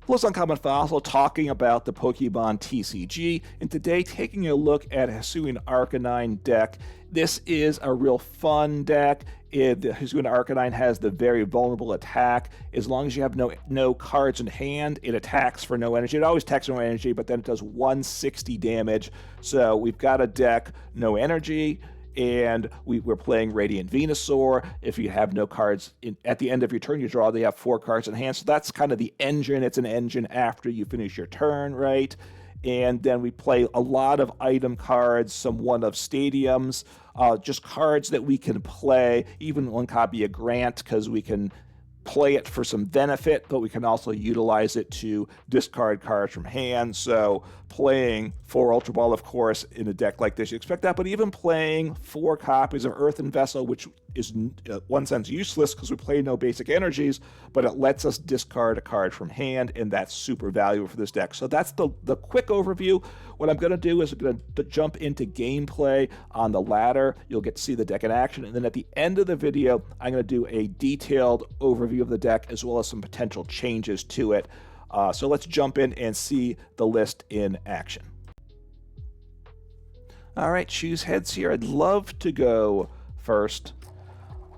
Plus Uncommon Fossil talking about the Pokemon TCG, and today taking a look at a Hisuian Arcanine deck. This is a real fun deck. The Hisuian Arcanine has the very vulnerable attack. As long as you have no cards in hand, it attacks for no energy. It always attacks for no energy, but then it does 160 damage. So we've got a deck, no energy, and we're playing Radiant Venusaur. If you have no cards at the end of your turn, you draw. They have 4 cards in hand, so that's kind of the engine. It's an engine after you finish your turn, right? And then we play a lot of item cards, some one-of stadiums, just cards that we can play, even one copy of Grant, because we can play it for some benefit, but we can also utilize it to discard cards from hand. So playing 4 Ultra Ball, of course, in a deck like this, you expect that, but even playing 4 copies of Earthen Vessel, which is in one sense useless because we play no basic energies, but it lets us discard a card from hand, and that's super valuable for this deck. So that's the quick overview. What I'm going to do is I'm going to jump into gameplay on the ladder. You'll get to see the deck in action, and then at the end of the video, I'm going to do a detailed overview of the deck as well as some potential changes to it. So let's jump in and see the list in action. All right, choose heads here. I'd love to go first.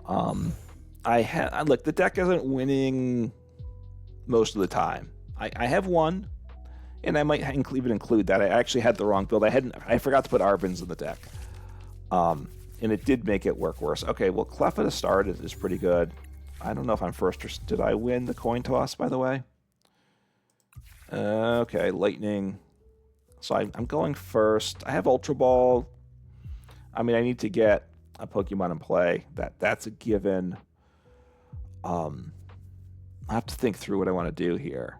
Look, the deck isn't winning most of the time. I have one, and I might even include that. I actually had the wrong build. I forgot to put Arvens in the deck, and it did make it work worse. Okay, well, Cleffa to start is pretty good. I don't know if I'm first or did I win the coin toss, by the way? Okay, Lightning. So I'm going first. I have Ultra Ball. I mean, I need to get a Pokemon in play. That's a given. I have to think through what I want to do here.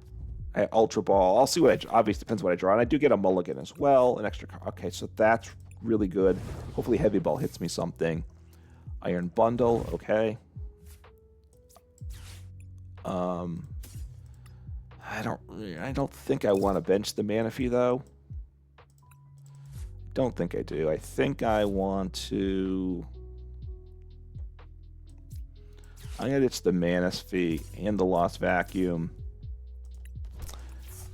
I Ultra Ball. I'll see what obviously depends what I draw. And I do get a mulligan as well, an extra card. Okay, so that's really good. Hopefully Heavy Ball hits me something. Iron Bundle, okay. I don't think I want to bench the Manaphy though. Don't think I do. I think I want to. I'm gonna ditch the Manaphy and the Lost Vacuum,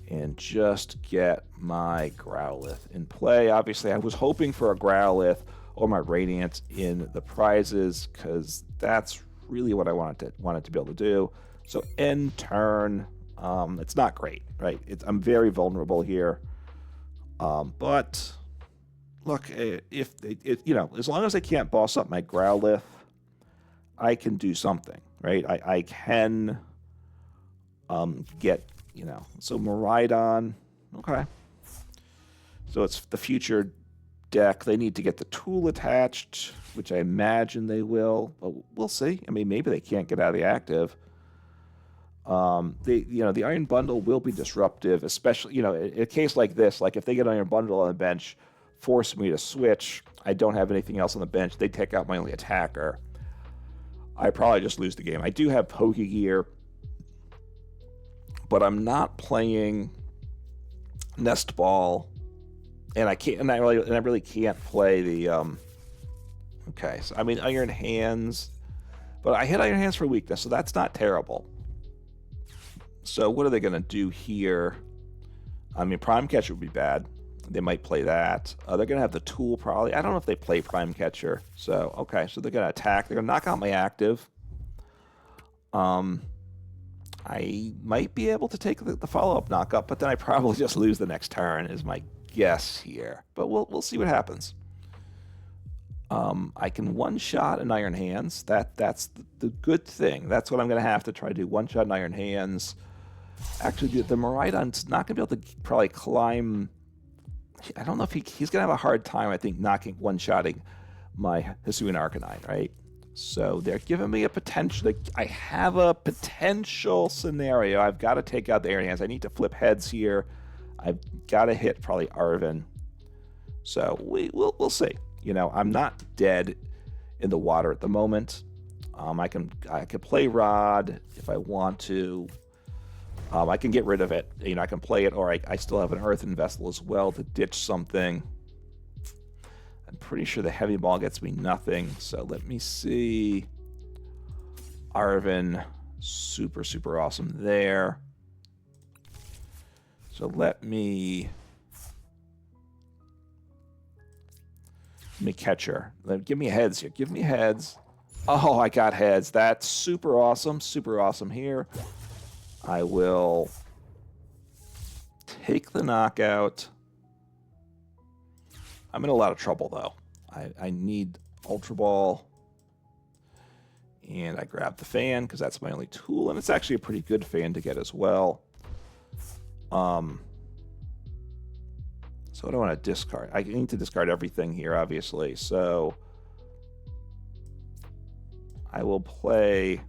and just get my Growlithe in play. Obviously, I was hoping for a Growlithe or my Radiant in the prizes because that's really what I wanted to be able to do. So end turn. It's not great, right? I'm very vulnerable here, but look, as long as I can't boss up my Growlithe, I can do something, right? I can get, so Miraidon, okay. So it's the future deck. They need to get the tool attached, which I imagine they will, but we'll see. I mean, maybe they can't get out of the active. The Iron Bundle will be disruptive, especially, in a case like this, like if they get Iron Bundle on the bench, force me to switch, I don't have anything else on the bench, they take out my only attacker, I probably just lose the game. I do have Pokégear, but I'm not playing Nest Ball, and I really can't play the, okay, so I mean Iron Hands, but I hit Iron Hands for weakness, so that's not terrible. So what are they going to do here? I mean, Prime Catcher would be bad. They might play that. They're going to have the tool probably. I don't know if they play Prime Catcher. So, okay, so they're going to attack. They're going to knock out my active. I might be able to take the follow-up knockup, but then I probably just lose the next turn is my guess here. But we'll see what happens. I can one-shot an Iron Hands. That's the good thing. That's what I'm going to have to try to do. One-shot an Iron Hands. Actually, the Miraidon's not going to be able to probably climb. I don't know if he's going to have a hard time, I think, one-shotting my Hisuian Arcanine, right? So they're giving me a potential. I have a potential scenario. I've got to take out the Iron Hands. I need to flip heads here. I've got to hit probably Arven. So we'll see. I'm not dead in the water at the moment. I can play Rod if I want to. I can get rid of it. I can play it, or I still have an Earthen Vessel as well to ditch something. I'm pretty sure the Heavy Ball gets me nothing. So let me see. Arven, super, super awesome there. So let me catcher. Give me heads here. Give me heads. Oh, I got heads. That's super awesome. Super awesome here. I will take the knockout. I'm in a lot of trouble, though. I need Ultra Ball. And I grab the fan, because that's my only tool. And it's actually a pretty good fan to get as well. So I don't want to discard. I need to discard everything here, obviously. So I will play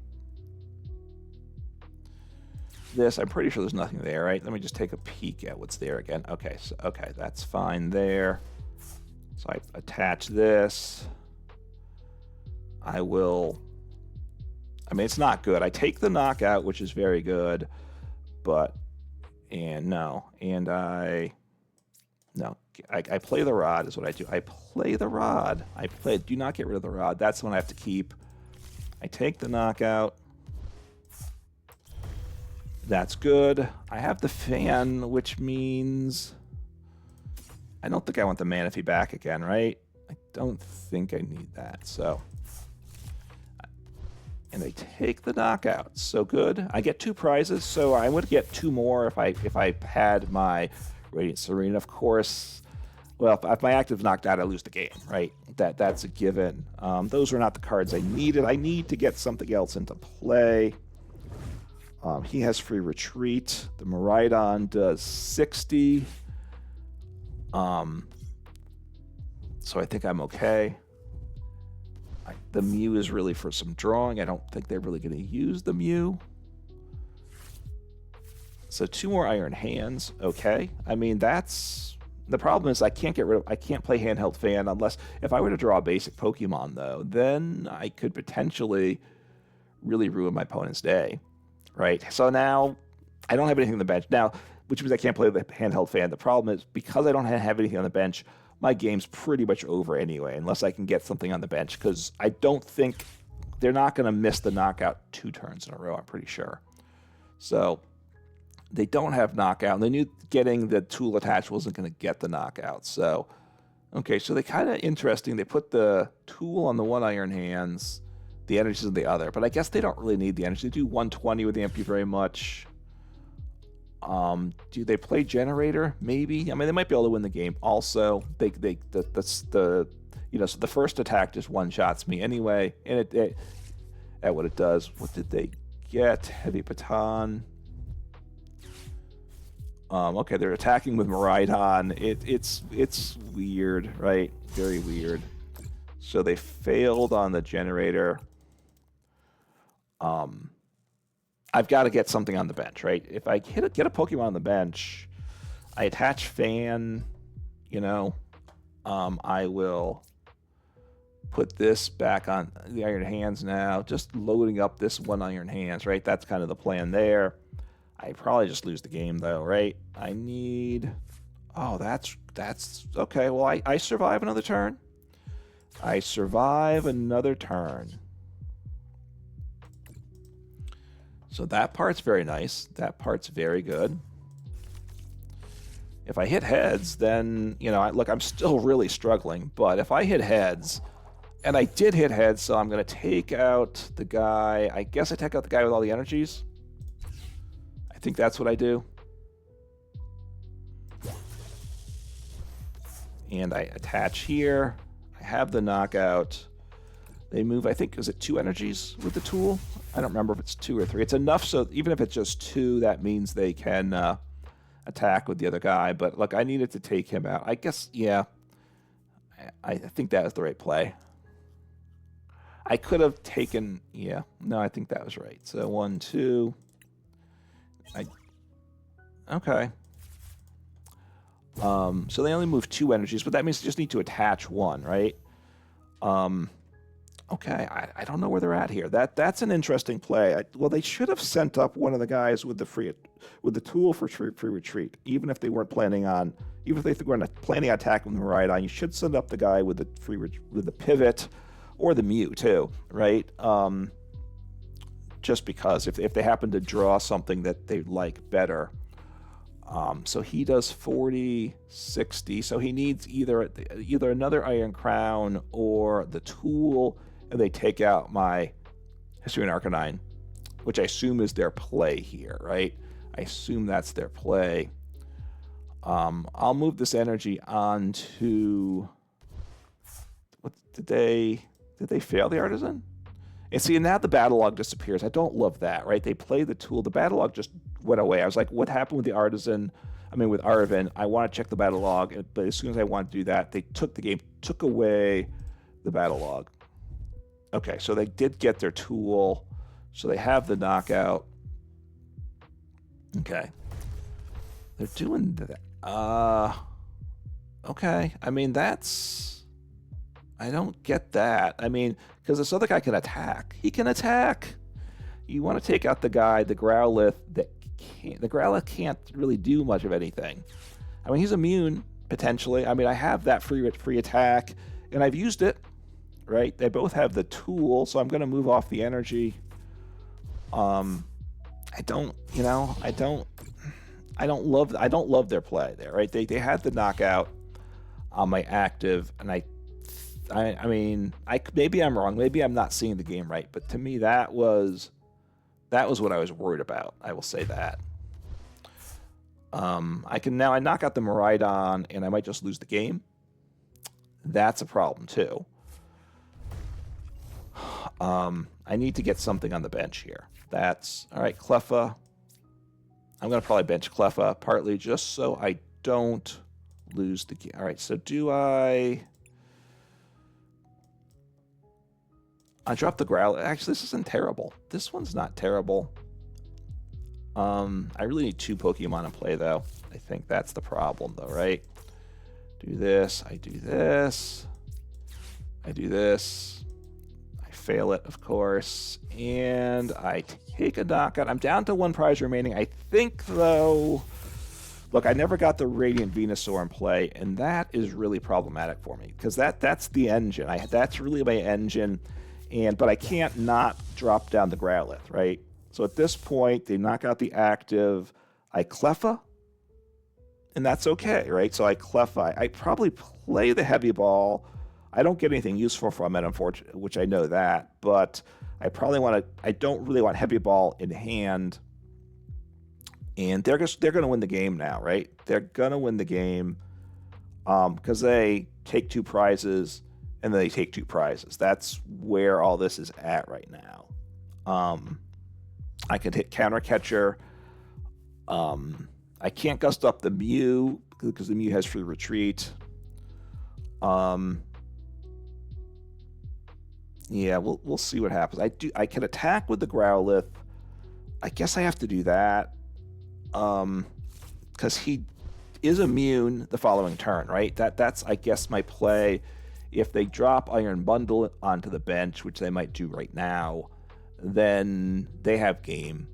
this. I'm pretty sure there's nothing there, right? Let me just take a peek at what's there again. Okay, so okay, that's fine there. So I attach this. I will. I mean, it's not good. I take the knockout, which is very good, but I play the rod is what I do. I play the rod. Do not get rid of the rod. That's the one I have to keep. I take the knockout. That's good. I have the fan, which means I don't think I want the Manaphy back again, right? I don't think I need that. So, and I take the knockout. So good. I get 2 prizes, so I would get 2 more if I had my Radiant Serene, of course. Well, if my active knocked out, I lose the game, right? That's a given. Those are not the cards I needed. I need to get something else into play. He has free retreat. The Miraidon does 60. So I think I'm okay. The Mew is really for some drawing. I don't think they're really going to use the Mew. So 2 more Iron Hands. Okay. I mean, that's... The problem is I can't play Handheld Fan unless... If I were to draw a basic Pokemon, though, then I could potentially really ruin my opponent's day. Right? So now, I don't have anything on the bench. Now, which means I can't play the Handheld Fan. The problem is, because I don't have anything on the bench, my game's pretty much over anyway, unless I can get something on the bench, because I don't think... They're not going to miss the knockout 2 turns in a row, I'm pretty sure. So... They don't have knockout, and they knew getting the tool attached wasn't going to get the knockout. So, okay, so they kind of interesting. They put the tool on the 1 Iron Hands, the energies on the other, but I guess they don't really need the energy. They do 120 with the MP very much. Do they play Generator? Maybe. I mean, they might be able to win the game. Also, so the first attack just one-shots me anyway, and it at what it does. What did they get? Heavy Baton. Okay, they're attacking with Miraidon. It's weird, right? Very weird. So they failed on the Generator. I've got to get something on the bench, right? If I get a Pokemon on the bench, I attach Fan, I will put this back on the Iron Hands now, just loading up this 1 Iron Hands, right? That's kind of the plan there. I probably just lose the game, though, right? I need... Oh, that's... Okay, well, I survive another turn. I survive another turn. So that part's very nice. That part's very good. If I hit heads, then, look, I'm still really struggling. But if I hit heads, and I did hit heads, so I'm going to take out the guy. I guess I take out the guy with all the energies. I think that's what I do. And I attach here. I have the knockout. They move, I think, is it 2 energies with the tool? I don't remember if it's 2 or 3. It's enough, so even if it's just 2, that means they can attack with the other guy. But look, I needed to take him out. I guess, yeah. I think that was the right play. I could have taken, yeah. No, I think that was right. So 1, 2... Okay. So they only move 2 energies, but that means they just need to attach 1, right? Okay, I don't know where they're at here. That's an interesting play. Well, they should have sent up one of the guys with the tool for free retreat, even if they weren't planning on attacking the Miraidon. You should send up the guy with the pivot, or the Mew too, right? Just because if they happen to draw something that they like better. So he does 40, 60. So he needs either another Iron Crown or the tool, and they take out my Hisuian Arcanine, which I assume is their play here, right? I assume that's their play. I'll move this energy on to... What did they fail the Artisan? And see, now the battle log disappears. I don't love that, right? They play the tool. The battle log just went away. I was like, what happened with the Artisan? I mean, with Arven, I want to check the battle log, but as soon as I want to do that, they took the game, took away the battle log. Okay, so they did get their tool, so they have the knockout. Okay. They're doing that. Okay. I mean, that's... I don't get that. I mean, because this other guy can attack. He can attack. You want to take out the guy, the Growlithe, that can't... The Growlithe can't really do much of anything. I mean, he's immune, potentially. I mean, I have that free attack, and I've used it, right? They both have the tool, so I'm going to move off the energy. I don't love their play there, right? They had the knockout on my active, and I mean, maybe I'm wrong. Maybe I'm not seeing the game right, but to me that was what I was worried about. I will say that. I knock out the Miraidon, and I might just lose the game. That's a problem too. I need to get something on the bench here. That's all right. Cleffa. I'm going to probably bench Cleffa, partly just so I don't lose the game. All right, so do I drop the Growlithe? Actually, this isn't terrible. This one's not terrible. I really need two Pokemon in play, though. I think that's the problem, though, right? Do this. I do this. I do this. I fail it, of course. And I take a knockout. I'm down to one prize remaining. I think, though... Look, I never got the Radiant Venusaur in play, and that is really problematic for me, because that's the engine. That's really my engine, but I can't not drop down the Growlithe, right? So at this point, they knock out the active. I Cleffa, and that's okay, right? So I Cleffa. I probably play the Heavy Ball. I don't get anything useful from it, unfortunately, which I know that, but I probably want to... I don't really want Heavy Ball in hand. And they're going to win the game now, right? They're going to win the game because they take two prizes and then they take two prizes. That's where all this is at right now. I could hit Counter Catcher. I can't gust up the Mew because the Mew has free retreat. Yeah, we'll see what happens. I can attack with the Growlithe. I guess I have to do that. Because he is immune the following turn, right? That's I guess my play. If they drop Iron Bundle onto the bench, which they might do right now, then they have game.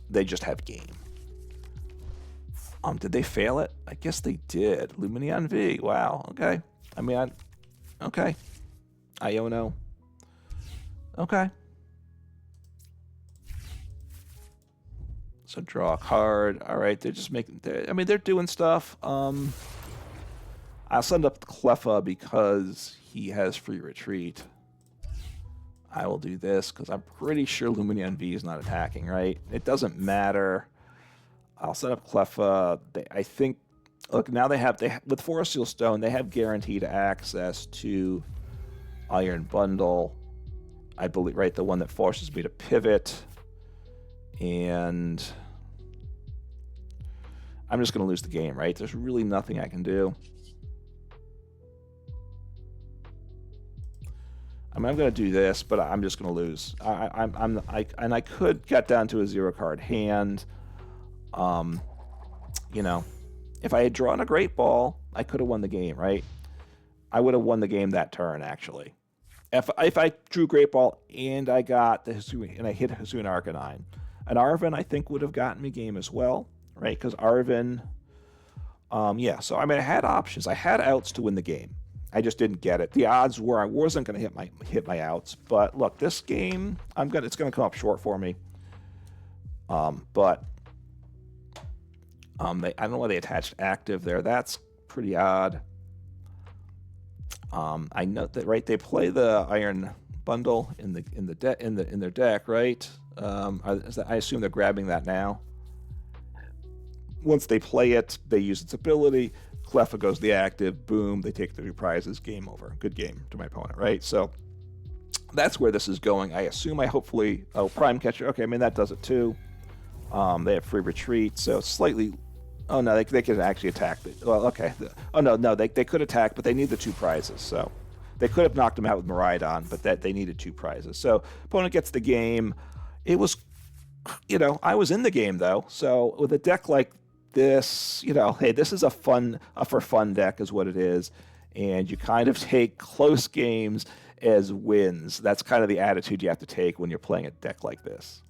They just have game. Did they fail it? I guess they did. Lumineon V. Wow. Okay. I mean, okay. Iono. Okay. So draw a card. All right, they're just making... they're doing stuff. I'll send up Cleffa because he has free retreat. I will do this because I'm pretty sure Lumineon V is not attacking, right? It doesn't matter. I'll set up Cleffa. I think... Look, now they have with Forest Seal Stone, they have guaranteed access to Iron Bundle. I believe, right? The one that forces me to pivot. And I'm just going to lose the game, right? There's really nothing I can do. I mean, I'm going to do this, but I'm just going to lose. I could get down to a 0-card hand. You know, if I had drawn a Great Ball, I could have won the game, right? I would have won the game that turn, actually. If I drew Great Ball and I got the Hisuian, and I hit Hisuian Arcanine. An Arven, I think, would have gotten me game as well, right? Because Arven, yeah. So I mean, I had options. I had outs to win the game. I just didn't get it. The odds were I wasn't going to hit my outs. But look, this game, it's going to come up short for me. But I don't know why they attached active there. That's pretty odd. I know that, right? They play the Iron Bundle in their deck, right? I assume they're grabbing that now. Once they play it, they use its ability. Cleffa goes the active. Boom! They take the 2 prizes. Game over. Good game to my opponent, right? So that's where this is going. I assume. Hopefully. Oh, Prime Catcher. Okay, I mean that does it too. They have free retreat, so slightly. Oh no, they could actually attack. Well, okay. Oh no, they could attack, but they need the 2 prizes. So they could have knocked him out with Miraidon, but that they needed 2 prizes. So opponent gets the game. It was, I was in the game though. So with a deck like this, hey, this is a for fun deck is what it is, and you kind of take close games as wins. That's kind of the attitude you have to take when you're playing a deck like this.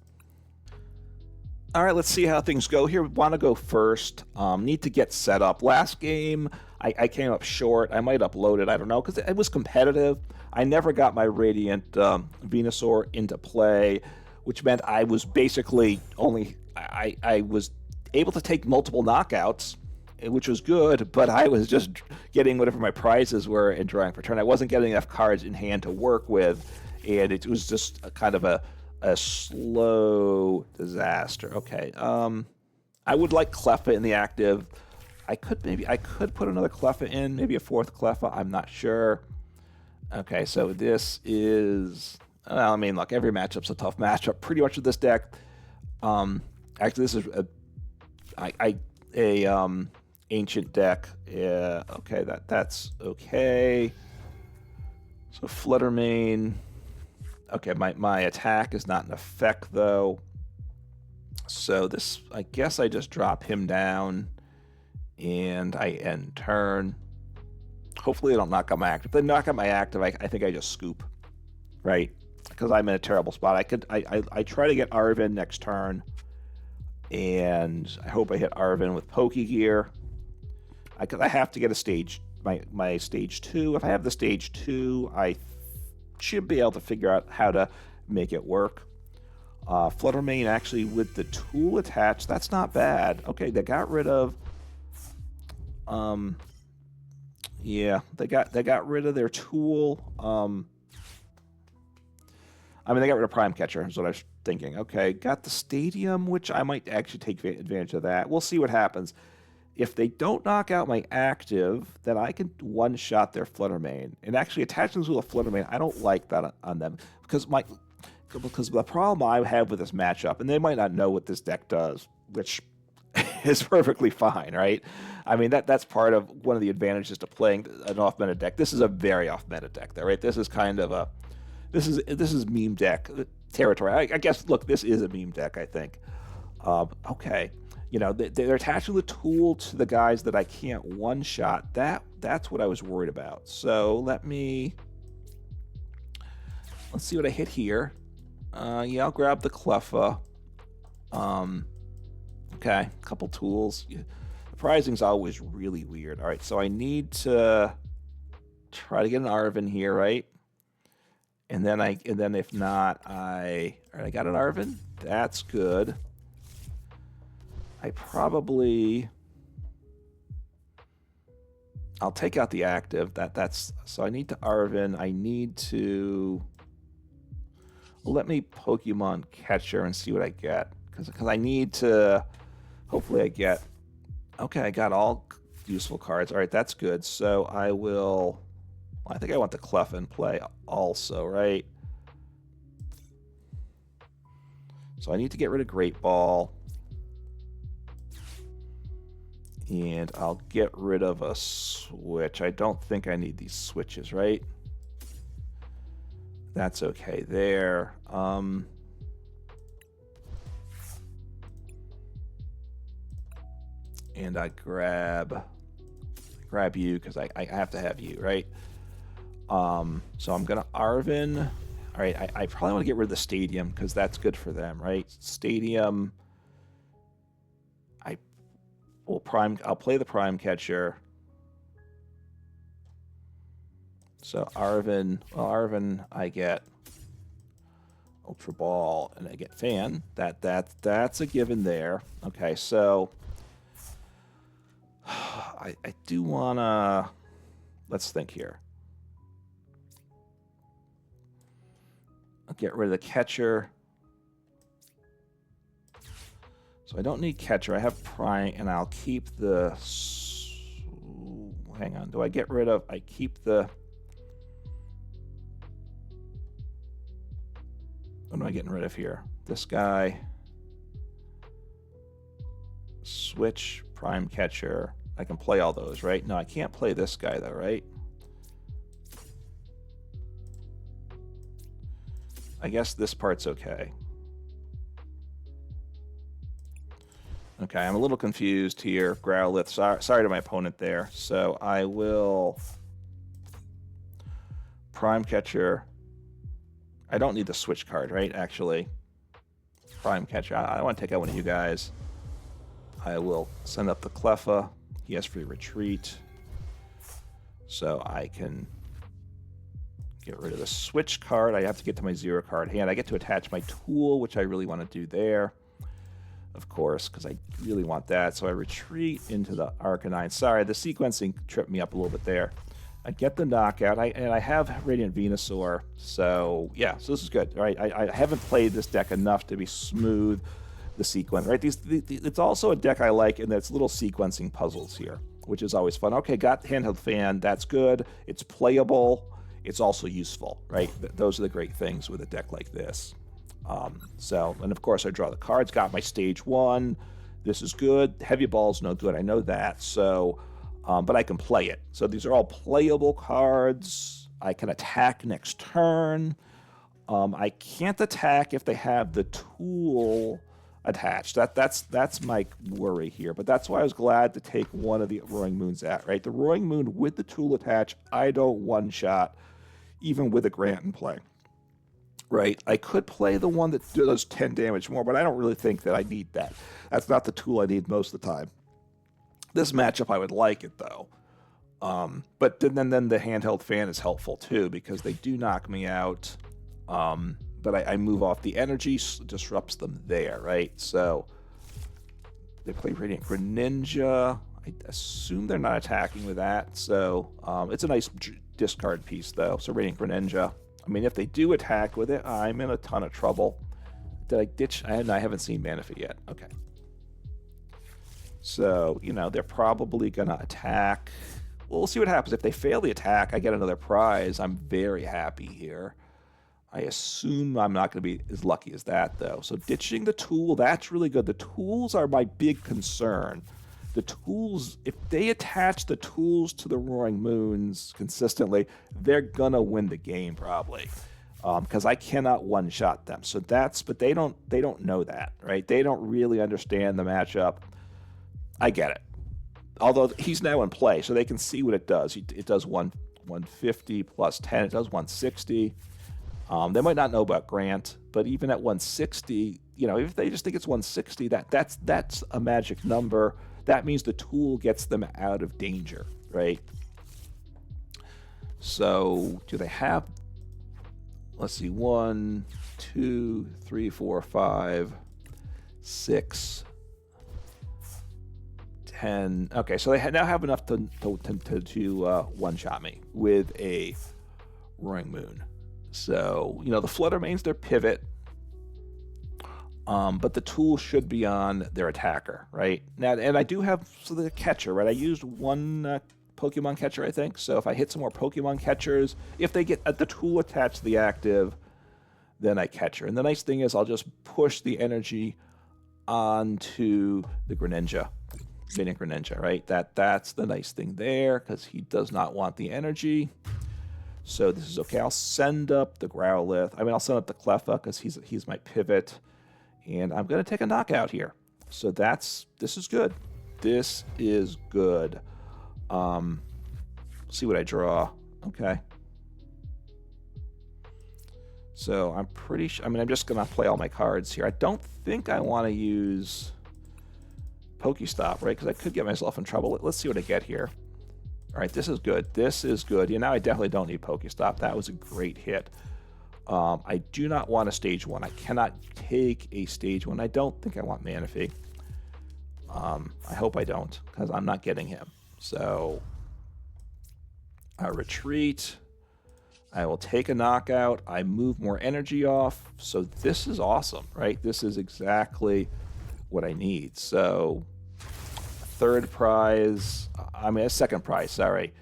All right, let's see how things go here. We want to go first. Need to get set up. Last game, I came up short. I might upload it. I don't know, because it was competitive. I never got my Radiant Venusaur into play, which meant I was basically I was able to take multiple knockouts, which was good, but I was just getting whatever my prizes were and drawing for turn. I wasn't getting enough cards in hand to work with, and it was just kind of a slow disaster. Okay. I would like Cleffa in the active. I could put another Cleffa in, maybe a 4th Cleffa. I'm not sure. Okay, so this is. Well, I mean, look, every matchup's a tough matchup. Pretty much with this deck. Actually, this is a ancient deck. Yeah. Okay, that's okay. So Fluttermane. Okay, my attack is not in effect, though. So this, I guess I just drop him down, and I end turn. Hopefully they don't knock out my active. If they knock out my active, I think I just scoop, right? Because I'm in a terrible spot. I try to get Arven next turn, and I hope I hit Arven with Pokégear. I have to get a stage, my stage 2. If I have the stage 2, I should be able to figure out how to make it work. Fluttermane actually with the tool attached, that's not bad. Okay, they got rid of yeah, they got rid of their tool. I mean, they got rid of Prime Catcher, is what I was thinking. Okay, got the Stadium, which I might actually take advantage of that. We'll see what happens. If they don't knock out my active, then I can one-shot their Fluttermane. And actually, attaching them to a Fluttermane, I don't like that on them. Because the problem I have with this matchup, and they might not know what this deck does, which is perfectly fine, right? I mean, that's part of one of the advantages to playing an off-meta deck. This is a very off-meta deck, though, right? This is kind of a... This is meme deck territory. I guess, look, this is a meme deck, I think. Okay. They're attaching the tool to the guys that I can't one-shot. That's what I was worried about. So let's see what I hit here. Yeah, I'll grab the Cleffa. Okay, a couple tools. The prizing's always really weird. All right, so I need to try to get an Arven here, right? And then if not, all right, I got an Arven. That's good. I'll take out the active. So I need to Arven. I need to let me Pokemon Catcher and see what I get, because I need to. Hopefully I get. Okay, I got all useful cards. All right, that's good. So I will. I think I want the Cleffa in play also, right? So I need to get rid of Great Ball. And I'll get rid of a switch. I don't think I need these switches, right? That's okay there. And I grab you because I have to have you, right? So I'm gonna Arven. All right, I probably want to get rid of the Stadium because that's good for them, right? Stadium. I'll play the Prime Catcher. So Arven, I get Ultra Ball, and I get Fan. That's a given there. Okay, so I do want to... Let's think here. I'll get rid of the catcher. So I don't need catcher. I have Prime, and I'll keep the... Hang on. Do I get rid of... I keep the... What am I getting rid of here? This guy. Switch, Prime Catcher. I can play all those, right? No, I can't play this guy, though, right? I guess this part's okay. Okay, I'm a little confused here. Growlithe, sorry to my opponent there. So I will Prime Catcher. I don't need the switch card, right? Actually, Prime Catcher. I want to take out one of you guys. I will send up the Cleffa. He has free retreat. So I can get rid of the switch card. I have to get to my 0 card hand. I get to attach my tool, which I really want to do there. Of course, because I really want that. So I retreat into the Arcanine. Sorry, the sequencing tripped me up a little bit there. I get the knockout, and I have Radiant Venusaur. So, yeah, so this is good. Right? I haven't played this deck enough to be smooth the sequence. Right? It's also a deck I like, and it's little sequencing puzzles here, which is always fun. Okay, got Handheld Fan. That's good. It's playable. It's also useful. Right? Those are the great things with a deck like this. And of course I draw the cards, got my stage 1. This is good. Heavy ball's no good. I know that. So, but I can play it. So these are all playable cards. I can attack next turn. I can't attack if they have the tool attached. That's my worry here. But that's why I was glad to take one of the Roaring Moons at, right? The Roaring Moon with the tool attached, I don't one-shot, even with a Grant in play. Right, I could play the one that does 10 damage more, but I don't really think that I need that. That's not the tool I need most of the time. This matchup, I would like it, though. But then the Handheld Fan is helpful, too, because they do knock me out. But I move off the energy, disrupts them there, right? So they play Radiant Greninja. I assume they're not attacking with that. So it's a nice discard piece, though. So Radiant Greninja. I mean, if they do attack with it, I'm in a ton of trouble. Did I ditch? I haven't seen Manaphy yet. Okay. So, you know, they're probably going to attack. We'll see what happens. If they fail the attack, I get another prize. I'm very happy here. I assume I'm not going to be as lucky as that, though. So ditching the tool, that's really good. The tools are my big concern. The tools, if they attach the tools to the Roaring Moons consistently, they're going to win the game probably, because I cannot one-shot them. So but they don't know that, right? They don't really understand the matchup. I get it. Although he's now in play, so they can see what it does. It does 150 plus 10. It does 160. They might not know about Grant, but even at 160, you know, if they just think it's 160, that's a magic number. That means the tool gets them out of danger, right? So do they have, let's see, 1, 2, 3, 4, 5, 6, 10. Okay, so they now have enough to one-shot me with a Roaring Moon. So, you know, the Flood remains their pivot. But the tool should be on their attacker, right? Now, and I do have the catcher, right? I used one Pokemon catcher, I think. So if I hit some more Pokemon catchers, if they get the tool attached to the active, then I catcher. And the nice thing is I'll just push the energy onto the Greninja, right? That's the nice thing there, because he does not want the energy. So this is okay. I'll send up the Growlithe. I mean, I'll send up the Cleffa because he's my pivot. And I'm going to take a knockout here. So this is good. This is good. See what I draw. Okay. So I'm pretty sure, I mean, I'm just going to play all my cards here. I don't think I want to use PokéStop, right? Because I could get myself in trouble. Let's see what I get here. All right, this is good. This is good. You know, I definitely don't need PokéStop. That was a great hit. I do not want a stage 1. I cannot take a stage 1. I don't think I want Manaphy. I hope I don't, because I'm not getting him. So I retreat. I will take a knockout. I move more energy off. So this is awesome, right? This is exactly what I need. So third prize, I mean a second prize, sorry.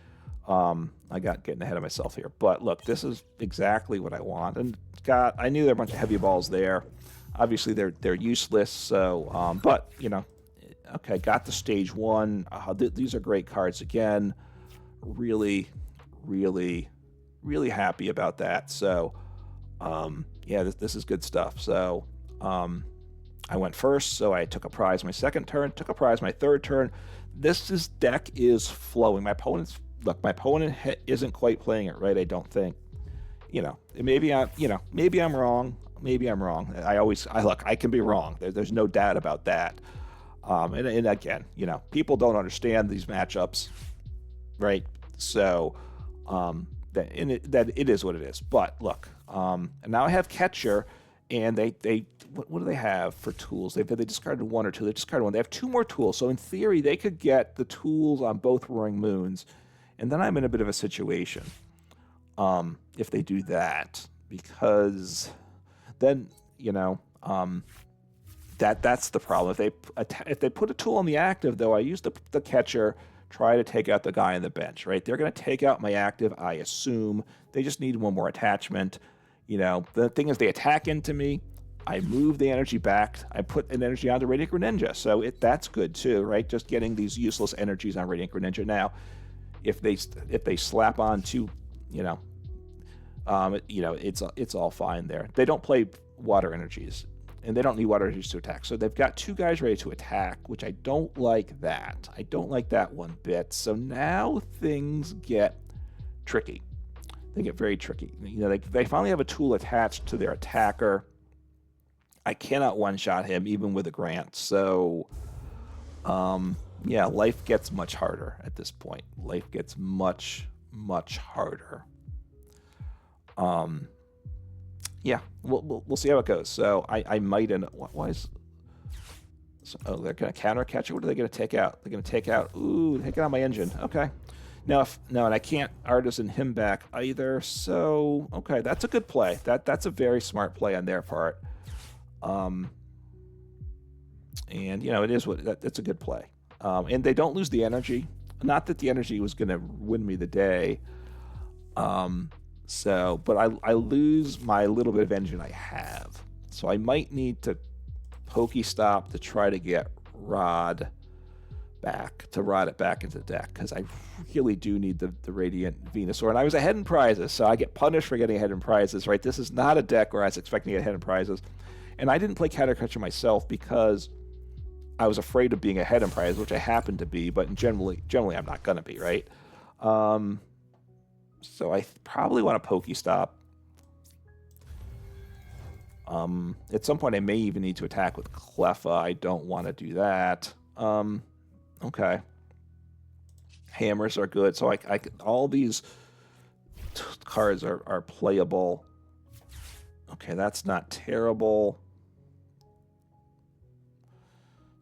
I got getting ahead of myself here. But look, this is exactly what I want. And I knew there were a bunch of heavy balls there. Obviously they're useless, so but you know, okay, got the stage 1. These are great cards again. Really, really, really happy about that. So yeah, this is good stuff. So I went first, so I took a prize my second turn, took a prize my third turn. This deck is flowing. My opponent isn't quite playing it right, I don't think. You know, maybe I'm wrong. Maybe I'm wrong. I can be wrong. There's no doubt about that. And again, you know, people don't understand these matchups, right? So that it is what it is. But look, and now I have Catcher, and what do they have for tools? They discarded 1 or 2. They discarded 1. They have 2 more tools. So in theory, they could get the tools on both Roaring Moons, and then I'm in a bit of a situation if they do that, because then, you know, that's the problem. If they put a tool on the active, though, I use the Catcher, try to take out the guy on the bench, right? They're going to take out my active, I assume. They just need 1 more attachment. You know, the thing is, they attack into me. I move the energy back. I put an energy onto Radiant Greninja, so that's good too, right? Just getting these useless energies on Radiant Greninja. Now, if they slap on 2, you know, it's all fine there. They don't play water energies, and they don't need water energies to attack. So they've got 2 guys ready to attack, which I don't like that. I don't like that one bit. So now things get tricky. They get very tricky. You know, they finally have a tool attached to their attacker. I cannot one-shot him, even with a Grant. So, yeah, life gets much harder at this point. Life gets much, much harder. Yeah, we'll see how it goes. So I might end up. Why is? Oh, they're going to counter Catcher. What are they going to take out? They're going to take out. Ooh, take out my engine. Okay. Now, and I can't Artazon him back either. So okay, that's a good play. That's a very smart play on their part. And you know, it's a good play. And they don't lose the energy. Not that the energy was going to win me the day. So, but I lose my little bit of engine I have. So I might need to PokéStop to try to get rod it back into the deck, because I really do need the Radiant Venusaur. And I was ahead in prizes, so I get punished for getting ahead in prizes, right? This is not a deck where I was expecting to get ahead in prizes. And I didn't play Catcher myself because I was afraid of being ahead in prizes, which I happen to be, but generally I'm not going to be, right? So I probably want to PokéStop. At some point, I may even need to attack with Cleffa. I don't want to do that. Okay. Hammers are good. So all these cards are playable. Okay, that's not terrible.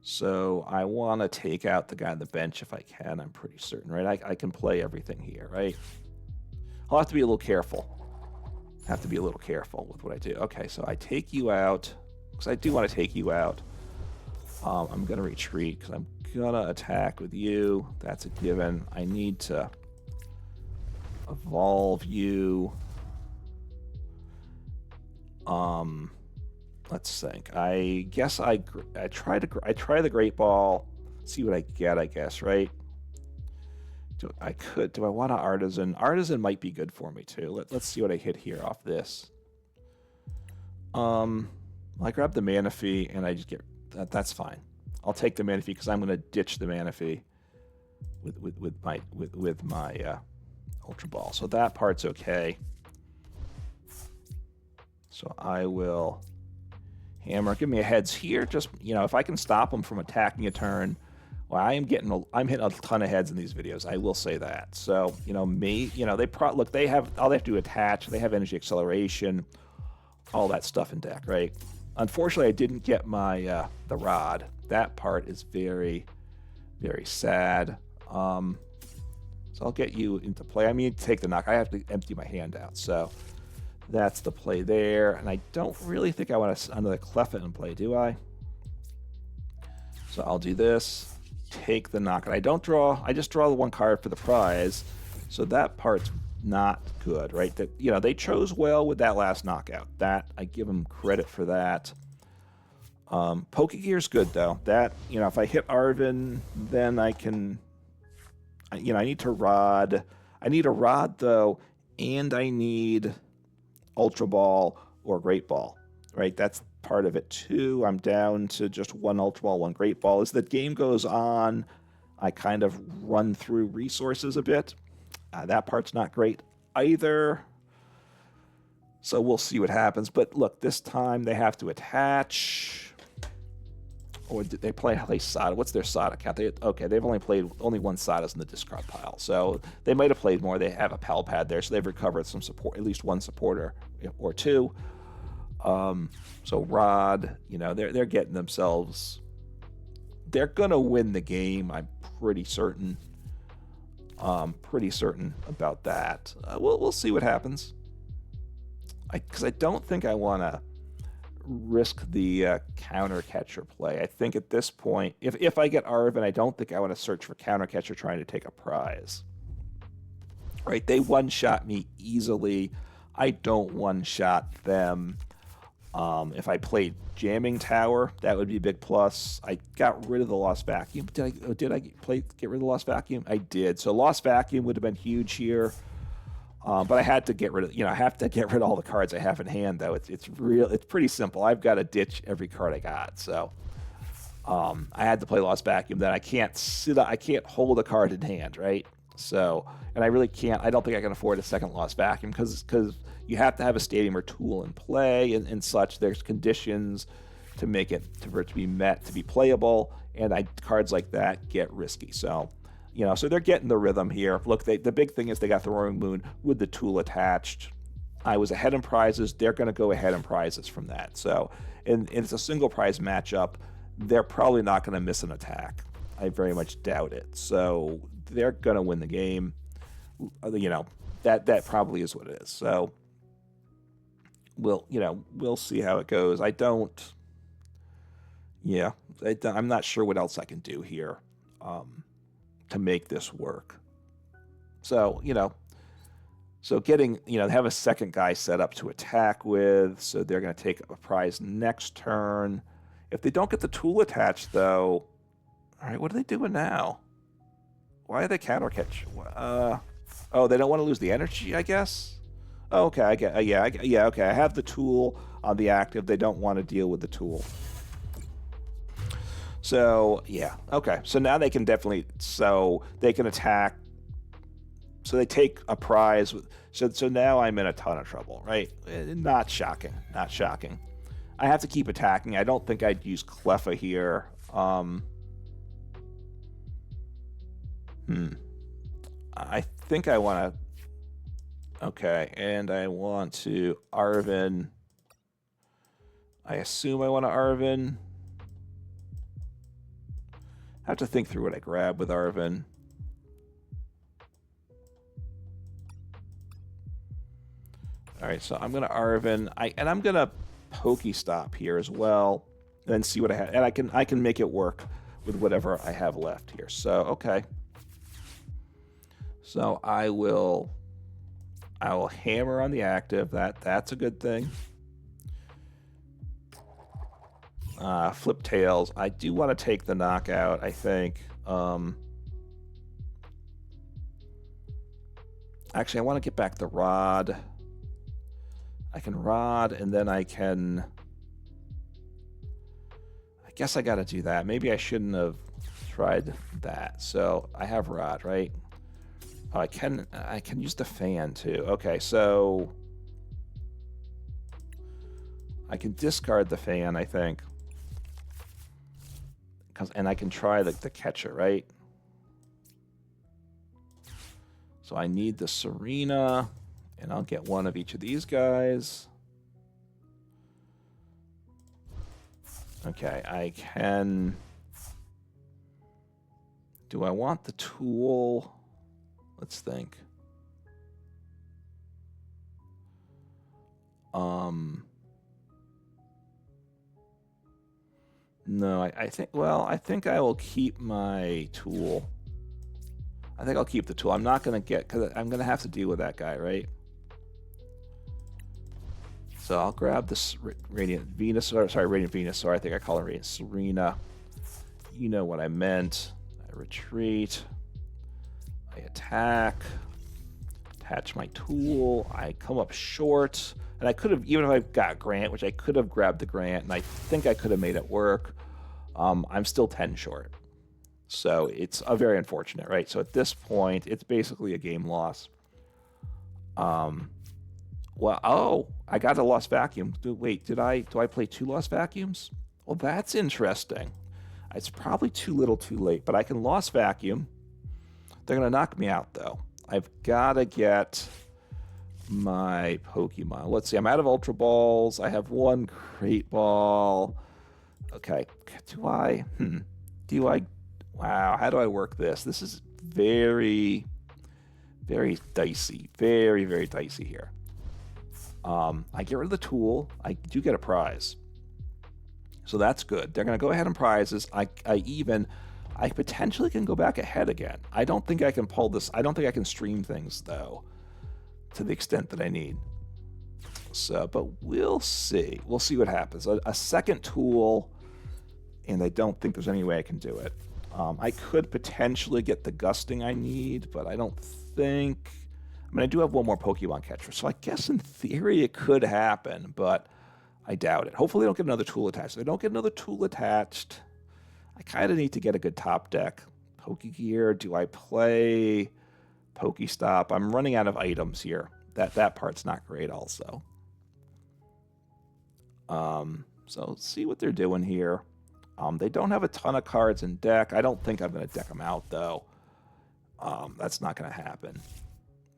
So I want to take out the guy on the bench if I can. I'm pretty certain, right? I can play everything here, right? I'll have to be a little careful. With what I do. Okay, so I take you out, because I do want to take you out. I'm going to retreat, because I'm going to attack with you. That's a given. I need to evolve you. Let's think. I guess I try the Great Ball, see what I get, I guess, right? Do I want to Artazon? Artazon might be good for me too. Let's see what I hit here off this. I grab the Manaphy and I just get that's fine. I'll take the Manaphy because I'm going to ditch the Manaphy with my Ultra Ball. So that part's okay. So I will hammer. Give me a heads here. Just, you know, if I can stop them from attacking a turn. Well, I'm hitting a ton of heads in these videos. I will say that. So, you know, they have all they have to do attach. They have energy acceleration, all that stuff in deck, right? Unfortunately, I didn't get my the rod. that part is very, very sad. So I'll get you into play. I mean, take the knock. I have to empty my hand out, so that's the play there. And I don't really think I want another Cleffa in play, do I? So I'll do this, take the knock, and I don't draw. I just draw the one card for the prize. So that part's not good, right? That, you know, they chose well with that last knockout. That I give them credit for that. Pokégear's good though. That, you know, if I hit Arven, then I can. You know, I need to rod. I need a rod though, and I need Ultra Ball or Great Ball, right? That's part of it too. I'm down to just one Ultra Ball, one Great Ball. As the game goes on, I kind of run through resources a bit. That part's not great either. So we'll see what happens. But look, this time they have to attach. Or did they play Sada? What's their Sada count? They've only played one Sada's in the discard pile. So they might have played more. They have a PAL pad there, so they've recovered some support, at least one supporter or two. So Rod, you know, they're getting themselves. They're gonna win the game. I'm pretty certain. Pretty certain about that. We'll see what happens. Because I don't think I want to risk the counter catcher play. I think at this point, if I get Arven, I don't think I want to search for counter catcher trying to take a prize. Right? They one-shot me easily. I don't one-shot them. If I played Jamming Tower, that would be a big plus. I got rid of the Lost Vacuum. Did I get rid of the Lost Vacuum? I did. So Lost Vacuum would have been huge here. But I had to get rid of, you know, I have to get rid of all the cards I have in hand, though. It's pretty simple. I've got to ditch every card I got. So I had to play Lost Vacuum. Then I can't hold a card in hand, right? So, and I really can't. I don't think I can afford a second Lost Vacuum because you have to have a stadium or tool in play and such. There's conditions to make it for it to be met to be playable, and cards like that get risky. So. You know, so they're getting the rhythm here. Look, the big thing is they got the Roaring Moon with the tool attached. I was ahead in prizes. They're going to go ahead in prizes from that. So, and it's a single prize matchup. They're probably not going to miss an attack. I very much doubt it. So they're going to win the game. You know, that probably is what it is. So we'll see how it goes. I'm not sure what else I can do here. To make this work. So, you know, getting, you know, have a second guy set up to attack with, so they're going to take a prize next turn. If they don't get the tool attached, though, all right, what are they doing now? Why are they counter catch? They don't want to lose the energy, I guess? Oh, okay, I get, okay, I have the tool on the active. They don't want to deal with the tool. So, yeah, okay. So now they can definitely, so they can attack. So they take a prize. So now I'm in a ton of trouble, right? Not shocking. Not shocking. I have to keep attacking. I don't think I'd use Cleffa here. I think I want to, okay, and I want to Arven. I assume I want to Arven. I have to think through what I grab with Arven. All right, so I'm going to Arven. I'm going to PokéStop here as well, and then see what I have. And I can make it work with whatever I have left here. So, okay. So I will hammer on the active. That's a good thing. Flip tails. I do want to take the knockout, I think. Actually, I want to get back the rod. I can rod, and then I guess I got to do that. Maybe I shouldn't have tried that. So I have rod, right? Oh, I can use the fan too. Okay, so I can discard the fan, I think. And I can try the catcher, right? So I need the Serena, and I'll get one of each of these guys. Okay, I can Do I want the tool? Let's think. No, I think, well, I think I will keep my tool. I think I'll keep the tool. I'm not going to get, because I'm going to have to deal with that guy, right? So I'll grab this Radiant Venusaur, sorry, Radiant Venusaur. I think I call it Radiant Serena. You know what I meant. I retreat. I attack. Attach my tool. I come up short. And I could have, even if I got Grant, which I could have grabbed the Grant, and I think I could have made it work, I'm still 10 short. So it's very unfortunate, right? So at this point, it's basically a game loss. Well, oh, I got a Lost Vacuum. Wait, do I play 2 Lost Vacuums? Well, that's interesting. It's probably too little too late, but I can Lost Vacuum. They're going to knock me out, though. I've got to get my Pokemon. Let's see, I'm out of Ultra Balls. I have 1 Great Ball. Okay, wow, how do I work this? This is very, very dicey. Very, very dicey here. I get rid of the tool. I do get a prize. So that's good. They're going to go ahead and prizes. I potentially can go back ahead again. I don't think I can pull this. I don't think I can stream things, though, to the extent that I need. So, but we'll see. We'll see what happens. A second tool, and I don't think there's any way I can do it. I could potentially get the gusting I need, but I don't think... I mean, I do have 1 more Pokemon Catcher, so I guess in theory it could happen, but I doubt it. Hopefully I don't get another tool attached. If I don't get another tool attached, I kind of need to get a good top deck. Pokégear, do I play PokéStop? I'm running out of items here. That part's not great also. So let's see what they're doing here. They don't have a ton of cards in deck. I don't think I'm going to deck them out, though. That's not going to happen.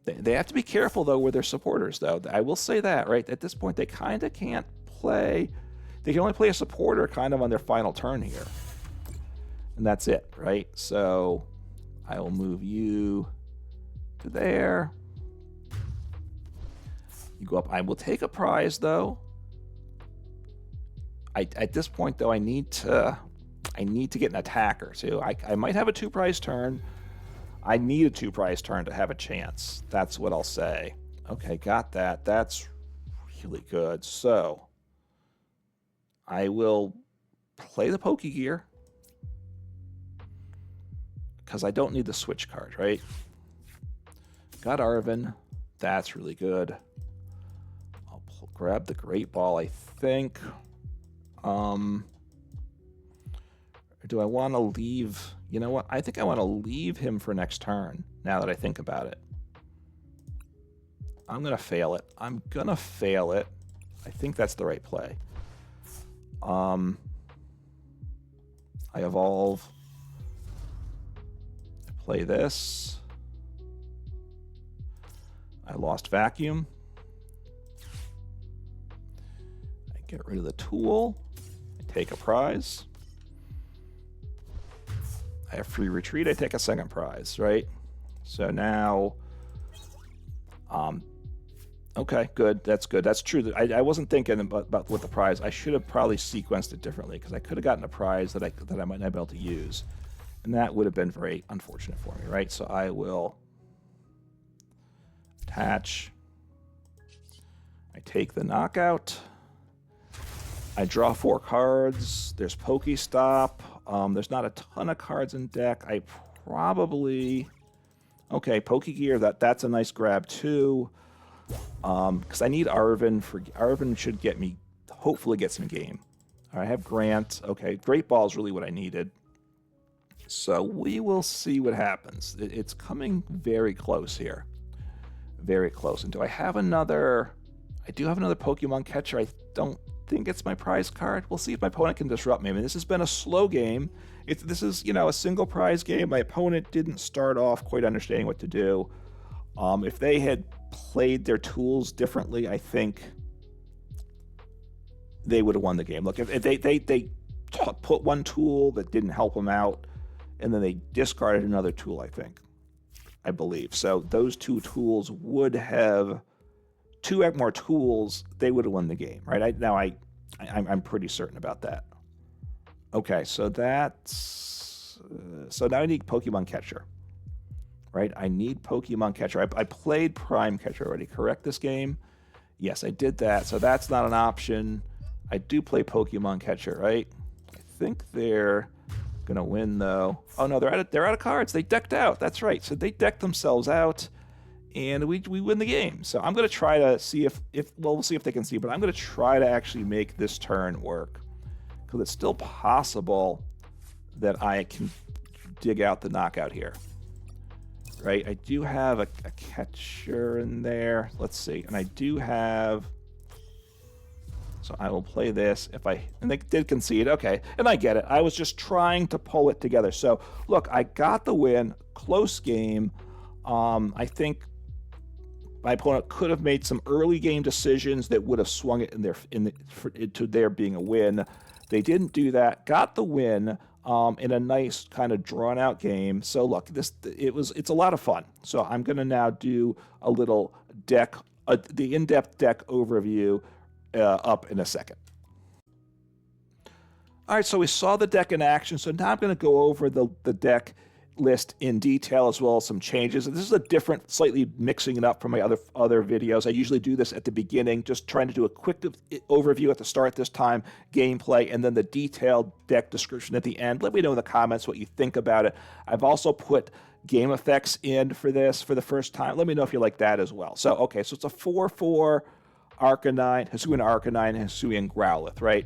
They have to be careful, though, with their supporters, though. I will say that, right? At this point, they kind of can't play... They can only play a supporter kind of on their final turn here. And that's it, right? So I will move you to there. You go up. I will take a prize, though. At this point, though, I need to get an attacker, too. I might have a 2-prize turn. I need a 2-prize turn to have a chance. That's what I'll say. Okay, got that. That's really good. So I will play the Pokégear because I don't need the switch card, right? Got Arven. That's really good. I'll grab the Great Ball, I think. Or do I want to leave... You know what? I think I want to leave him for next turn, now that I think about it. I'm going to fail it. I think that's the right play. I evolve. I play this. I Lost Vacuum. I get rid of the tool. I take a prize. I have free retreat. I take a second prize, right? So now, okay, good. That's good. That's true. I wasn't thinking about with the prize. I should have probably sequenced it differently because I could have gotten a prize that I might not be able to use, and that would have been very unfortunate for me, right? So I will attach. I take the knockout. I draw 4 cards. There's PokéStop. There's not a ton of cards in deck. I probably... Okay, Pokégear, that's a nice grab too. Because I need Arven. Arven should get me... Hopefully get some game. I have Grant. Okay, Great Ball is really what I needed. So we will see what happens. It's coming very close here. Very close. And do I have another... I do have another Pokemon Catcher. I don't think it's my prize card. We'll see if my opponent can disrupt me. I mean, this has been a slow game. This is, you know, a single prize game. My opponent didn't start off quite understanding what to do. If they had played their tools differently, I think they would have won the game. Look, if they put one tool that didn't help them out, and then they discarded another tool, I believe. So those 2 tools would have 2 more tools, they would have won the game, right? I'm pretty certain about that. Okay, so that's... so now I need Pokemon Catcher, right? I need Pokemon Catcher. I played Prime Catcher already, correct, this game? Yes, I did that, so that's not an option. I do play Pokemon Catcher, right? I think they're going to win, though. Oh, no, they're out of cards. They decked out. That's right. So they decked themselves out, and we win the game. So I'm going to try to see if well, we'll see if they can see, but I'm going to try to actually make this turn work, because it's still possible that I can dig out the knockout here. Right? I do have a catcher in there. Let's see. And I do have... So I will play this and they did concede, okay, and I get it. I was just trying to pull it together. So look, I got the win, close game. I think my opponent could have made some early game decisions that would have swung it to their being a win. They didn't do that. Got the win in a nice kind of drawn out game. So look, it's a lot of fun. So I'm going to now do a little deck, the in-depth deck overview. Up in a second. All right, so we saw the deck in action, so now I'm going to go over the deck list in detail as well as some changes. And this is a different, slightly mixing it up from my other videos. I usually do this at the beginning, just trying to do a quick overview at the start this time, gameplay, and then the detailed deck description at the end. Let me know in the comments what you think about it. I've also put game effects in for this for the first time. Let me know if you like that as well. So, okay, so it's a 4/4 Arcanine, Hisuian Arcanine, and Hisuian Growlithe, right?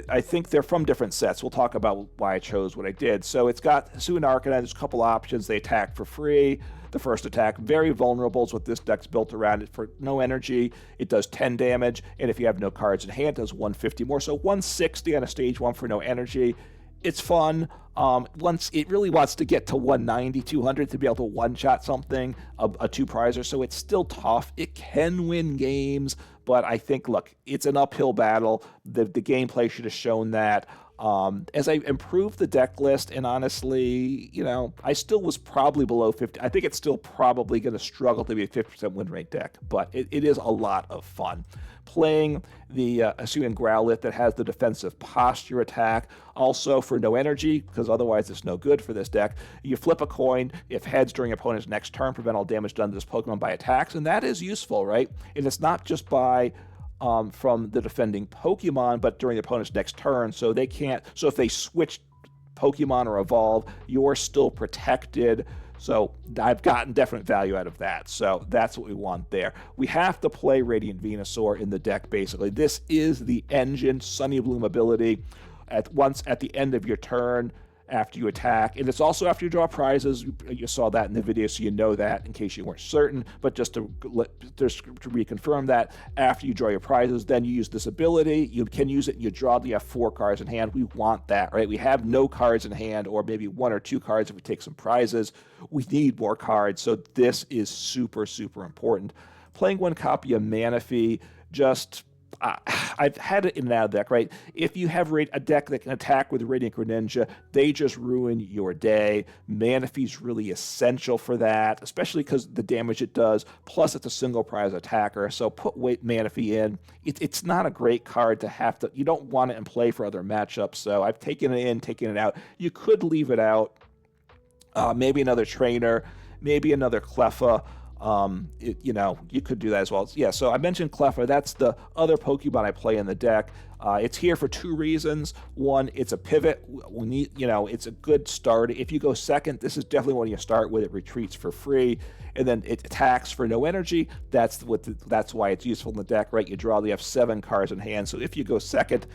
I think they're from different sets. We'll talk about why I chose what I did. So it's got Hisuian Arcanine. There's a couple options. They attack for free. The first attack, very vulnerable, is what this deck's built around. It for no energy. It does 10 damage, and if you have no cards in hand, it does 150 more. So 160 on a stage 1 for no energy. It's fun. Once it really wants to get to 190, 200 to be able to one-shot something, a 2-prizer, so it's still tough. It can win games, but I think, look, it's an uphill battle. The gameplay should have shown that. As I improved the deck list, and honestly, you know, I still was probably below 50. I think it's still probably going to struggle to be a 50% win rate deck, but it is a lot of fun. Playing the Hisuian Growlithe that has the defensive posture attack, also for no energy, because otherwise it's no good for this deck. You flip a coin. If heads during opponent's next turn, prevent all damage done to this Pokemon by attacks, and that is useful, right? And it's not just by from the defending Pokemon, but during the opponent's next turn, so they can't. So if they switch Pokemon or evolve, you're still protected. So I've gotten definite value out of that. So that's what we want there. We have to play Radiant Venusaur in the deck, basically. This is the engine Sunny Bloom ability at the end of your turn after you attack. And it's also after you draw prizes. You saw that in the video, so you know that in case you weren't certain. But just to reconfirm that, after you draw your prizes, then you use this ability. You can use it, and you draw, you have 4 cards in hand. We want that, right? We have no cards in hand, or maybe 1 or 2 cards if we take some prizes. We need more cards, so this is super, super important. Playing 1 copy of Manaphy, just... I've had it in and out of the deck, right? If you have a deck that can attack with Radiant Greninja, they just ruin your day. Manaphy's really essential for that, especially because the damage it does, plus it's a single prize attacker, so put Manaphy in. It's not a great card to have to, you don't want it in play for other matchups, so I've taken it in, taken it out. You could leave it out, maybe another trainer, maybe another Cleffa. You know, you could do that as well. Yeah, so I mentioned Cleffa. That's the other Pokemon I play in the deck. It's here for 2 reasons. One, it's a pivot. We need, you know, it's a good start. If you go second, this is definitely when you start with. It retreats for free, and then it attacks for no energy. That's why it's useful in the deck, right? You have 7 cards in hand. So if you go second,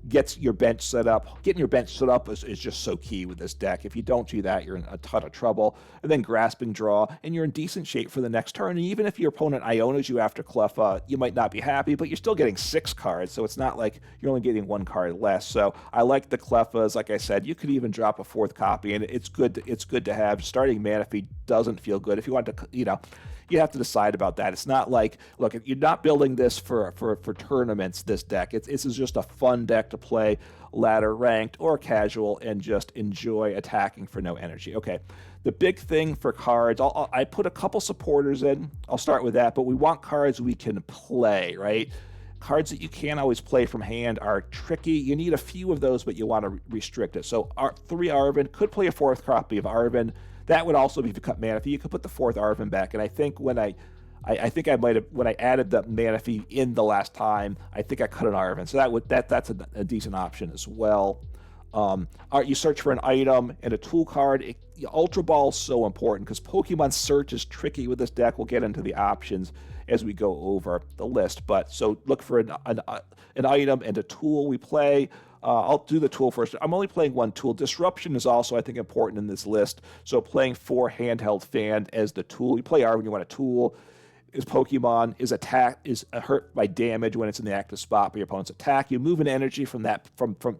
gets your bench set up. Getting your bench set up is just so key with this deck. If you don't do that, you're in a ton of trouble. And then grasping draw, and you're in decent shape for the next turn. And even if your opponent Ionas you after Cleffa, you might not be happy, but you're still getting 6 cards, so it's not like you're only getting 1 card less. So I like the Cleffas. Like I said, you could even drop a 4th copy, and it's good to have. Starting Manaphy doesn't feel good. If you want to, you know, you have to decide about that. It's not like, look, you're not building this for tournaments, this deck. This is just a fun deck to play ladder ranked or casual and just enjoy attacking for no energy. Okay, the big thing for cards, I put a couple supporters in. I'll start with that, but we want cards we can play, right? Cards that you can't always play from hand are tricky. You need a few of those, but you want to restrict it. So 3 Arven, could play a 4th copy of Arven. That would also be if you cut Manaphy. You could put the 4th Arven back. And I think when I might have, when I added the Manaphy in the last time, I think I cut an Arven. So that's a decent option as well. You search for an item and a tool card. Ultra Ball is so important because Pokemon search is tricky with this deck. We'll get into the options as we go over the list. But so look for an item and a tool we play. I'll do the tool first. I'm only playing 1 tool. Disruption is also, I think, important in this list. So playing 4 Handheld Fan as the tool. You play R when you want a tool. His Pokemon is hurt by damage when it's in the active spot by your opponent's attack. You move an energy from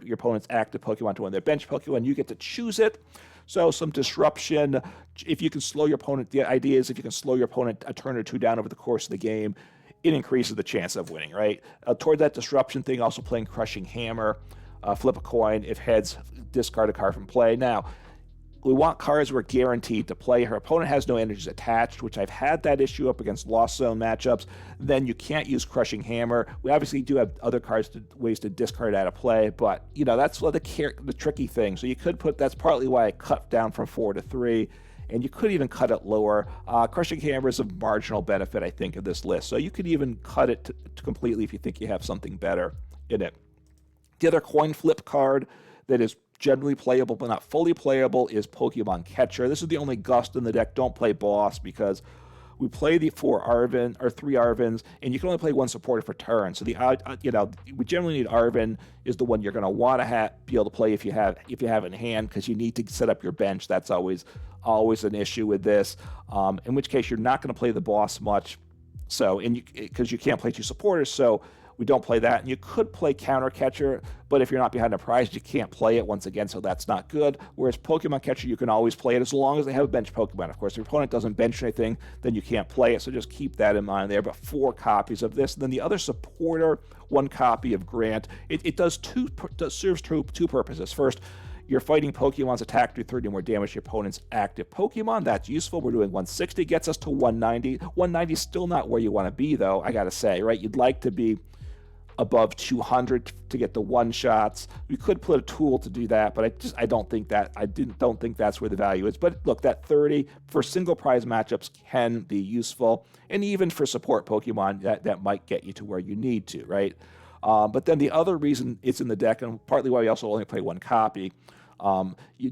your opponent's active Pokemon to one of their bench Pokemon. You get to choose it. So some disruption. If you can slow your opponent, the idea is if you can slow your opponent a turn or 2 down over the course of the game, it increases the chance of winning, right? Toward that disruption thing, also playing Crushing Hammer. Flip a coin. If heads, discard a card from play. Now, we want cards we're guaranteed to play. Her opponent has no energies attached, which I've had that issue up against Lost Zone matchups. Then you can't use Crushing Hammer. We obviously do have other ways to discard out of play, but that's the tricky thing. So you could put, that's partly why I cut down from 4 to 3, and you could even cut it lower. Crushing Hammer is a marginal benefit, I think, of this list. So you could even cut it to completely if you think you have something better in it. The other coin flip card that is generally playable but not fully playable is Pokemon Catcher. This is the only gust in the deck. Don't play boss because we play the 4 Arven or 3 Arvens, and you can only play 1 supporter per turn. So we generally need Arven is the one you're going to want to be able to play if you have it in hand, because you need to set up your bench. That's always an issue with this. In which case you're not going to play the boss much. So because you can't play 2 supporters, so we don't play that. And you could play Counter Catcher, but if you're not behind a prize, you can't play it once again, so that's not good. Whereas Pokemon Catcher, you can always play it as long as they have a bench Pokemon. Of course, if your opponent doesn't bench anything, then you can't play it, so just keep that in mind there. But 4 copies of this. And then the other supporter, 1 copy of Grant. It serves two purposes. First, you're fighting Pokemon's attack to 30 more damage to your opponent's active Pokemon. That's useful. We're doing 160, gets us to 190. 190 is still not where you want to be, though, I gotta say, right? You'd like to be above 200 to get the one-shots. We could put a tool to do that, but I don't think that's where the value is. But look, that 30 for single prize matchups can be useful, and even for support Pokemon, that might get you to where you need to, right? But then the other reason it's in the deck, and partly why we also only play 1 copy,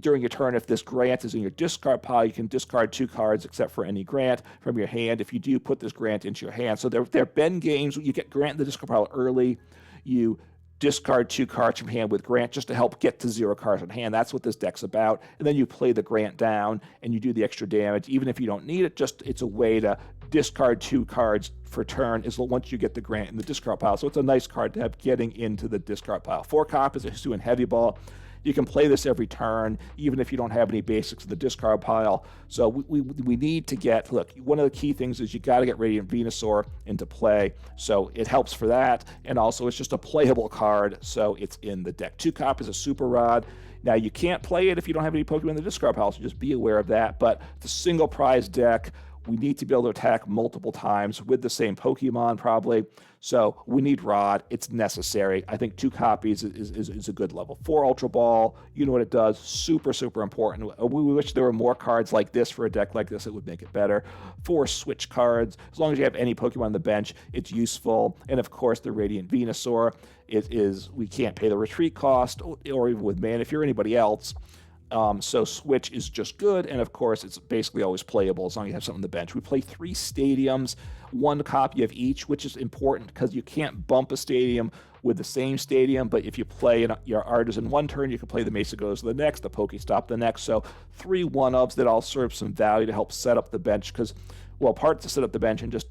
during your turn, if this Grant is in your discard pile, you can discard 2 cards except for any Grant from your hand if you do put this Grant into your hand. So there have been games where you get Grant in the discard pile early, you discard 2 cards from hand with Grant just to help get to 0 cards in hand. That's what this deck's about. And then you play the Grant down and you do the extra damage. Even if you don't need it, it's a way to discard 2 cards for turn once you get the Grant in the discard pile. So it's a nice card to have getting into the discard pile. 4 copies of Hisuian Heavy Ball. You can play this every turn, even if you don't have any basics of the discard pile. So we need to get, look, one of the key things is you got to get Radiant Venusaur into play. So it helps for that. And also it's just a playable card, so it's in the deck. 2 copies of Super Rod. Now you can't play it if you don't have any Pokemon in the discard pile, so just be aware of that. But it's a single prize deck. We need to be able to attack multiple times with the same Pokemon, probably. So we need Rod. It's necessary. I think 2 copies is a good level. 4 Ultra Ball, you know what it does. Super, super important. We wish there were more cards like this for a deck like this. It would make it better. 4 Switch cards. As long as you have any Pokemon on the bench, it's useful. And, of course, the Radiant Venusaur. We can't pay the retreat cost, or even with Manaphy or anybody else. So Switch is just good, and of course it's basically always playable as long as you have something on the bench. We play 3 stadiums, 1 copy of each, which is important because you can't bump a stadium with the same stadium, but if you play your Artazon 1 turn, you can play the Mesagoza the next, the PokéStop the next. So 3 1-ofs that all serve some value to help set up the bench, because, well, part to set up the bench and just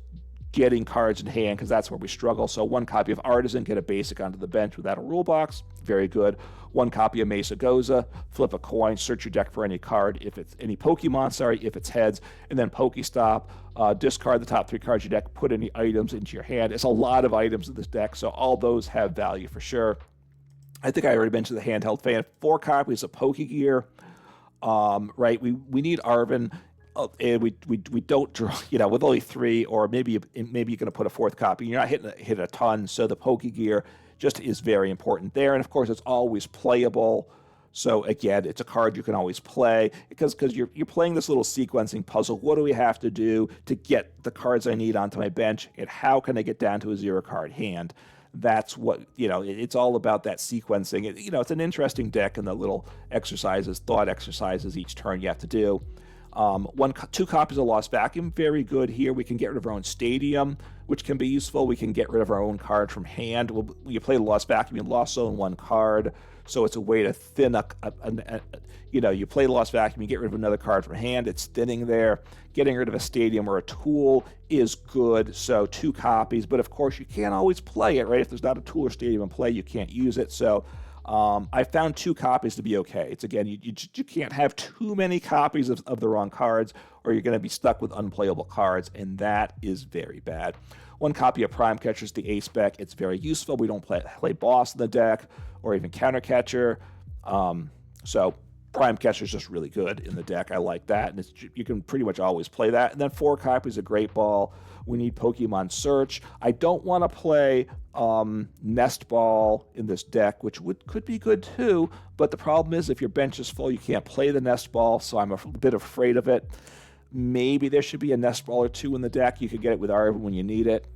getting cards in hand, because that's where we struggle. So 1 copy of Artazon, get a basic onto the bench without a rule box. Very good. 1 copy of Mesagoza, flip a coin, search your deck for any card, if it's any Pokemon, if it's heads, and then PokéStop, discard the top 3 cards of your deck, put any items into your hand. It's a lot of items in this deck, so all those have value for sure. I think I already mentioned the Handheld Fan. 4 copies of Pokégear. Right, we need Arven. And we don't draw, with only 3, or maybe you're going to put a 4th copy. You're not hitting a ton, so the Pokégear just is very important there. And of course, it's always playable. So again, it's a card you can always play because you're playing this little sequencing puzzle. What do we have to do to get the cards I need onto my bench, and how can I get down to a 0-card hand? That's what, it's all about that sequencing. It's an interesting deck, and the little exercises, thought exercises each turn you have to do. 2 copies of Lost Vacuum, very good here. We can get rid of our own Stadium, which can be useful. We can get rid of our own card from hand. When you play the Lost Vacuum, you lost zone 1 card, so it's a way to thin you play the Lost Vacuum, you get rid of another card from hand, it's thinning there. Getting rid of a Stadium or a tool is good, so 2 copies, but of course you can't always play it, right? If there's not a tool or Stadium in play, you can't use it, so I found 2 copies to be okay. It's again, you can't have too many copies of the wrong cards, or you're going to be stuck with unplayable cards, and that is very bad. 1 copy of Prime Catcher's the A spec. It's very useful. We don't play boss in the deck, or even counter catcher. So Prime Catcher is just really good in the deck. I like that, and you can pretty much always play that. And then 4 copies of Great Ball. We need Pokemon Search. I don't want to play Nest Ball in this deck, which could be good too, but the problem is if your bench is full, you can't play the Nest Ball, so I'm a bit afraid of it. Maybe there should be a Nest Ball or 2 in the deck. You could get it with Arven when you need it,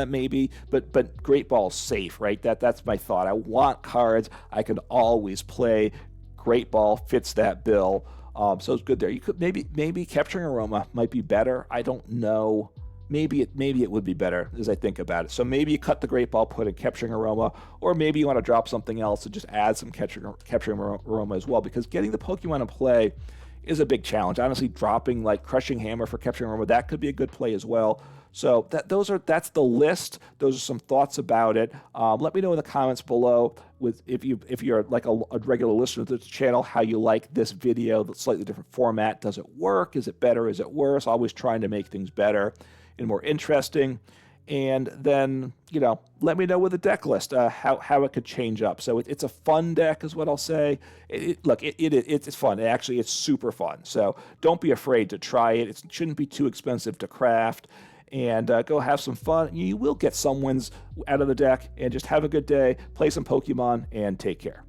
maybe, but Great Ball's safe, right? That's my thought. I want cards I can always play. Great Ball fits that bill, so it's good there. You could maybe Capturing Aroma might be better. I don't know. Maybe it would be better as I think about it. So maybe you cut the Great Ball, put in Capturing Aroma, or maybe you want to drop something else and just add some Capturing Aroma as well, because getting the Pokemon in play is a big challenge. Honestly, dropping like Crushing Hammer for Capturing Aroma, that could be a good play as well. So that's the list. Those are some thoughts about it. Let me know in the comments below if you're like a regular listener to this channel, how you like this video, the slightly different format. Does it work? Is it better? Is it worse? Always trying to make things better and more interesting. And then, let me know with the deck list, how it could change up. So it's a fun deck is what I'll say. It's fun. It's super fun. So don't be afraid to try it. It shouldn't be too expensive to craft. And go have some fun. You will get some wins out of the deck. And just have a good day, play some Pokemon, and take care.